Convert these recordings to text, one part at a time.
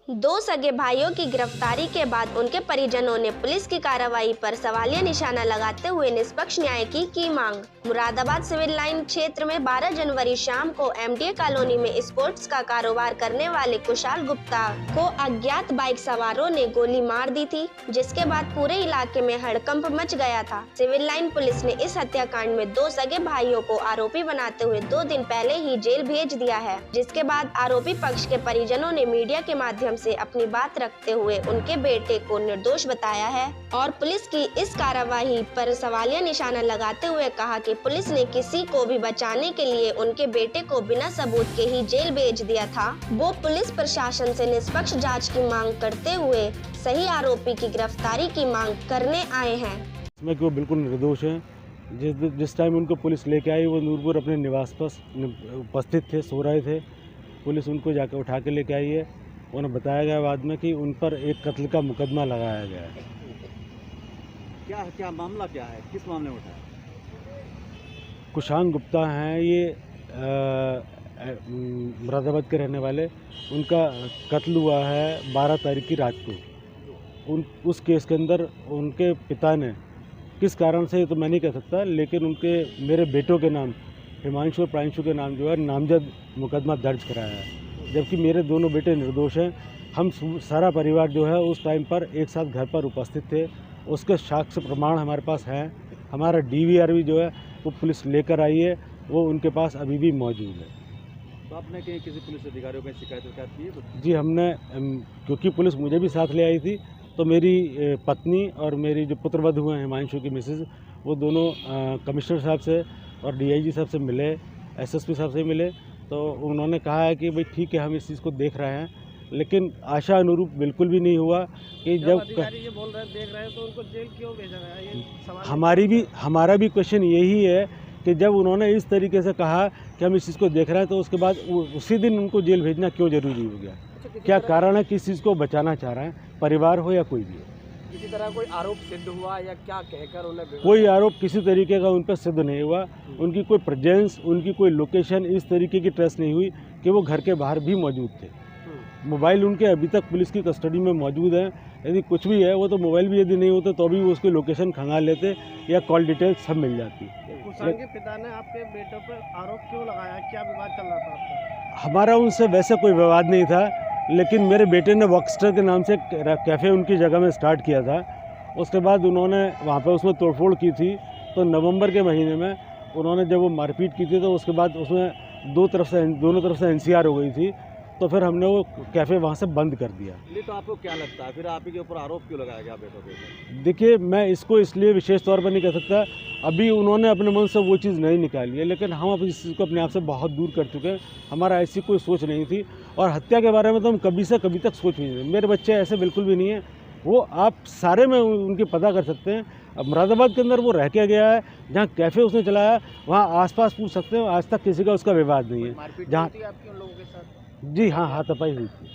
दो सगे भाइयों की गिरफ्तारी के बाद उनके परिजनों ने पुलिस की कार्रवाई पर सवालिया निशाना लगाते हुए निष्पक्ष न्याय की मांग। मुरादाबाद सिविल लाइन क्षेत्र में 12 जनवरी शाम को एमडीए कॉलोनी में स्पोर्ट्स का कारोबार करने वाले कुशाल गुप्ता को अज्ञात बाइक सवारों ने गोली मार दी थी, जिसके बाद पूरे इलाके में हड़कंप मच गया था। सिविल लाइन पुलिस ने इस हत्याकांड में दो सगे भाइयों को आरोपी बनाते हुए 2 दिन पहले ही जेल भेज दिया है, जिसके बाद आरोपी पक्ष के परिजनों ने मीडिया के माध्यम से अपनी बात रखते हुए उनके बेटे को निर्दोष बताया है और पुलिस की इस कार्रवाई पर सवालिया निशाना लगाते हुए कहा कि पुलिस ने किसी को भी बचाने के लिए उनके बेटे को बिना सबूत के ही जेल भेज दिया था। वो पुलिस प्रशासन से निष्पक्ष जांच की मांग करते हुए सही आरोपी की गिरफ्तारी की मांग करने आए हैं। इसमें वो बिल्कुल निर्दोष हैं। जिस टाइम उनको पुलिस लेके आई वो नूरपुर अपने निवास पर उपस्थित थे, सो रहे थे। पुलिस उनको जाकर उठा के लेके आई है। उन्हें बताया गया बाद में कि उन पर एक कत्ल का मुकदमा लगाया गया है। क्या मामला क्या है, किस मामले में उठा है? कुशाल गुप्ता हैं, ये मुरादाबाद के रहने वाले। उनका कत्ल हुआ है 12 तारीख की रात को। उस केस के अंदर उनके पिता ने किस कारण से, ये तो मैं नहीं कह सकता, लेकिन मेरे बेटों के नाम हिमांशु और प्रांशु के नाम जो है नामजद मुकदमा दर्ज कराया है, जबकि मेरे दोनों बेटे निर्दोष हैं। हम सारा परिवार जो है उस टाइम पर एक साथ घर पर उपस्थित थे। उसके साक्ष्य प्रमाण हमारे पास हैं। हमारा डीवीआर भी जो है वो पुलिस लेकर आई है, वो उनके पास अभी भी मौजूद है। तो आपने कहीं किसी पुलिस अधिकारियों को शिकायत की है? जी, हमने, क्योंकि पुलिस मुझे भी साथ ले आई थी, तो मेरी पत्नी और मेरी जो पुत्रवधू हैं हिमांशु की मिसेज, वो दोनों कमिश्नर साहब से और डीआईजी साहब से मिले, एसएसपी साहब से मिले। तो उन्होंने कहा है कि भाई ठीक है, हम इस चीज़ को देख रहे हैं, लेकिन आशा अनुरूप बिल्कुल भी नहीं हुआ कि जब अधिकारी ये बोल रहे हैं देख रहे हैं, तो उनको जेल क्यों भेजा गया? ये सवाल हमारा भी क्वेश्चन यही है कि जब उन्होंने इस तरीके से कहा कि हम इस चीज़ को देख रहे हैं, तो उसके बाद उसी दिन उनको जेल भेजना क्यों जरूरी हो गया? क्या कारण है? किस चीज़ को बचाना चाह रहे हैं, परिवार हो या कोई भी हो? किसी तरह कोई आरोप सिद्ध हुआ या क्या कहकर उन्हें? कोई आरोप किसी तरीके का उन पर सिद्ध नहीं हुआ। उनकी कोई प्रेजेंस, उनकी कोई लोकेशन इस तरीके की ट्रेस नहीं हुई कि वो घर के बाहर भी मौजूद थे। मोबाइल उनके अभी तक पुलिस की कस्टडी में मौजूद है। यदि कुछ भी है, वो तो मोबाइल भी यदि नहीं होता तो भी वो उसकी लोकेशन खंगाल लेते या कॉल डिटेल्स सब मिल जाती। कुशाल के पिता ने आपके बेटों पर आरोप क्यों लगाया? क्या विवाद चल रहा था आपका? हमारा उनसे वैसे कोई विवाद नहीं था, लेकिन मेरे बेटे ने वॉकस्टर के नाम से कैफ़े उनकी जगह में स्टार्ट किया था। उसके बाद उन्होंने वहाँ पे उसमें तोड़फोड़ की थी। तो नवंबर के महीने में उन्होंने जब वो मारपीट की थी, तो उसके बाद उसमें दोनों तरफ से एनसीआर हो गई थी। तो फिर हमने वो कैफ़े वहाँ से बंद कर दिया। तो आपको क्या लगता है फिर आप ही के ऊपर आरोप क्यों लगाया गया बेटों के ऊपर? देखिए, मैं इसको इसलिए विशेष तौर पर नहीं कह सकता, अभी उन्होंने अपने मन से वो चीज़ नहीं निकाली है, लेकिन हम अब इस चीज़ को अपने आप से बहुत दूर कर चुके हैं। हमारा ऐसी कोई सोच नहीं थी, और हत्या के बारे में तो हम कभी से कभी तक सोच नहीं रहे। मेरे बच्चे ऐसे बिल्कुल भी नहीं हैं। वो आप सारे में उनकी पता कर सकते हैं। अब मुरादाबाद के अंदर वो रह के गया है, जहाँ कैफ़े उसने चलाया वहाँ आसपास पूछ सकते हैं। आज तक किसी का उसका विवाद नहीं है। जहाँ आपके उन लोगों के साथ? जी हाँ, हाथापाई हुई थी।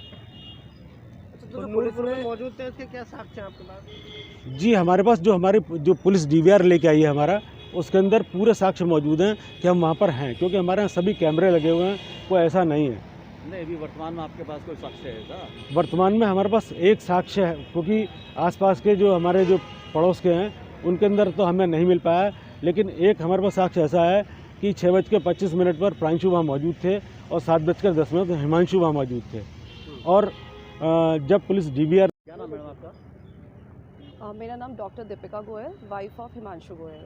तो पुलिस में मौजूद थे, उसके क्या साक्ष्य हैं आपके पास? जी, हमारे पास जो पुलिस डीवीआर लेके आई है हमारा, उसके अंदर पूरे साक्ष्य मौजूद हैं कि हम वहाँ पर हैं, क्योंकि हमारे यहाँ सभी कैमरे लगे हुए हैं। कोई ऐसा नहीं है। नहीं, अभी वर्तमान में आपके पास कोई साक्ष्य है क्या? वर्तमान में हमारे पास एक साक्ष्य है, क्योंकि आसपास के जो हमारे जो पड़ोस के हैं उनके अंदर तो हमें नहीं मिल पाया, लेकिन एक हमारे पास साक्ष्य ऐसा है कि 6:25 पर प्रांशु वहाँ मौजूद थे और 7:10 हिमांशु वहाँ मौजूद थे। और जब पुलिस डीवीआर। क्या नाम मैडम आपका? मेरा नाम doctor Deepika Goyal, wife of Himanshu Goyal.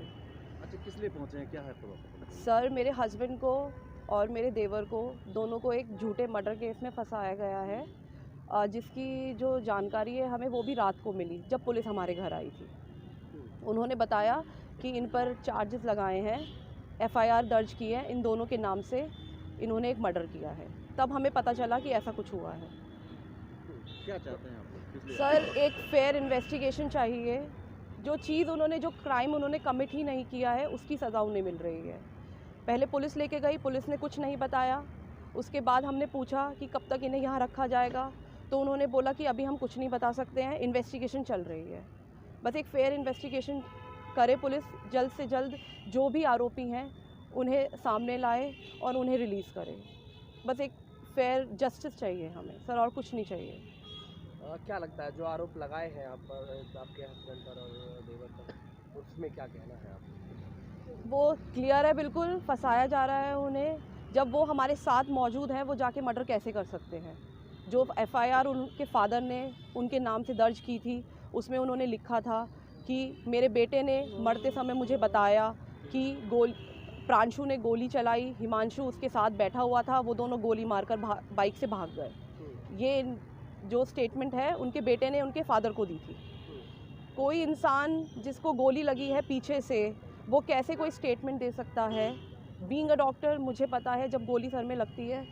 अच्छा, किस लिए पहुँचे हैं, क्या है प्रॉब्लम? सर, मेरे हस्बैंड को और मेरे देवर को, दोनों को एक झूठे मर्डर केस में फंसाया गया है, जिसकी जो जानकारी है हमें वो भी रात को मिली जब पुलिस हमारे घर आई थी। उन्होंने बताया कि इन पर चार्जेस लगाए हैं, एफआईआर दर्ज की है, इन दोनों के नाम से इन्होंने एक मर्डर किया है। तब हमें पता चला कि ऐसा कुछ हुआ है। क्या चाहते हैं आप? सर, एक फेयर इन्वेस्टिगेशन चाहिए। जो चीज़ उन्होंने, जो क्राइम उन्होंने कमिट ही नहीं किया है, उसकी सज़ा उन्हें मिल रही है। पहले पुलिस लेके गई, पुलिस ने कुछ नहीं बताया। उसके बाद हमने पूछा कि कब तक इन्हें यहाँ रखा जाएगा, तो उन्होंने बोला कि अभी हम कुछ नहीं बता सकते हैं, इन्वेस्टिगेशन चल रही है। बस एक फेयर इन्वेस्टिगेशन करे पुलिस, जल्द से जल्द जो भी आरोपी हैं उन्हें सामने लाए और उन्हें रिलीज़ करे। बस एक फेयर जस्टिस चाहिए हमें सर, और कुछ नहीं चाहिए। क्या लगता है जो आरोप लगाए हैं आप पर, आपके हस्बैंड पर और देवर पर, उसमें क्या कहना है आप? वो क्लियर है, बिल्कुल फंसाया जा रहा है उन्हें। जब वो हमारे साथ मौजूद हैं, वो जाके मर्डर कैसे कर सकते हैं? जो एफआईआर उनके फादर ने उनके नाम से दर्ज की थी, उसमें उन्होंने लिखा था कि मेरे बेटे ने मरते समय मुझे बताया कि प्रांशु ने गोली चलाई, हिमांशु उसके साथ बैठा हुआ था, वो दोनों गोली मारकर बाइक से भाग गए। ये जो स्टेटमेंट है उनके बेटे ने उनके फादर को दी थी। कोई इंसान जिसको गोली लगी है पीछे से, वो कैसे कोई स्टेटमेंट दे सकता है? बीइंग अ डॉक्टर मुझे पता है जब गोली सर में लगती है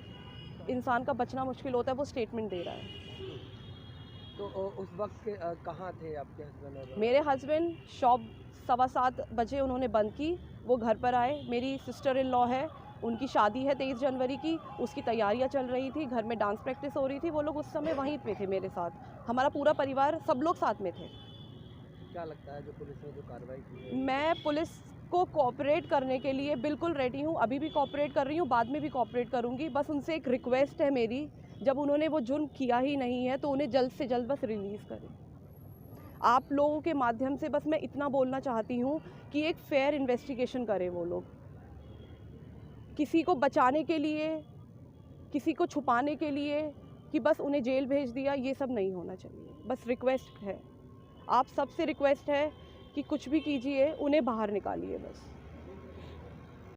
इंसान का बचना मुश्किल होता है, वो स्टेटमेंट दे रहा है। तो उस वक्त कहाँ थे आपके हस्बैंड? मेरे हस्बैंड शॉप 7:15 बजे उन्होंने बंद की, वो घर पर आए। मेरी सिस्टर इन लॉ है, उनकी शादी है 23 जनवरी की, उसकी तैयारियां चल रही थी, घर में डांस प्रैक्टिस हो रही थी, वो लोग उस समय वहीं पे थे मेरे साथ। हमारा पूरा परिवार, सब लोग साथ में थे। क्या लगता है जो पुलिस ने जो कार्रवाई की है? मैं पुलिस को कोऑपरेट करने के लिए बिल्कुल रेडी हूँ, अभी भी कोऑपरेट कर रही हूँ, बाद में भी कोऑपरेट करूँगी। बस उनसे एक रिक्वेस्ट है मेरी, जब उन्होंने वो जुर्म किया ही नहीं है तो उन्हें जल्द से जल्द बस रिलीज़ करें। आप लोगों के माध्यम से बस मैं इतना बोलना चाहती हूँ कि एक फेयर इन्वेस्टिगेशन करें वो लोग। किसी को बचाने के लिए, किसी को छुपाने के लिए कि बस उन्हें जेल भेज दिया, ये सब नहीं होना चाहिए। बस रिक्वेस्ट है, आप सबसे रिक्वेस्ट है कि कुछ भी कीजिए, उन्हें बाहर निकालिए बस।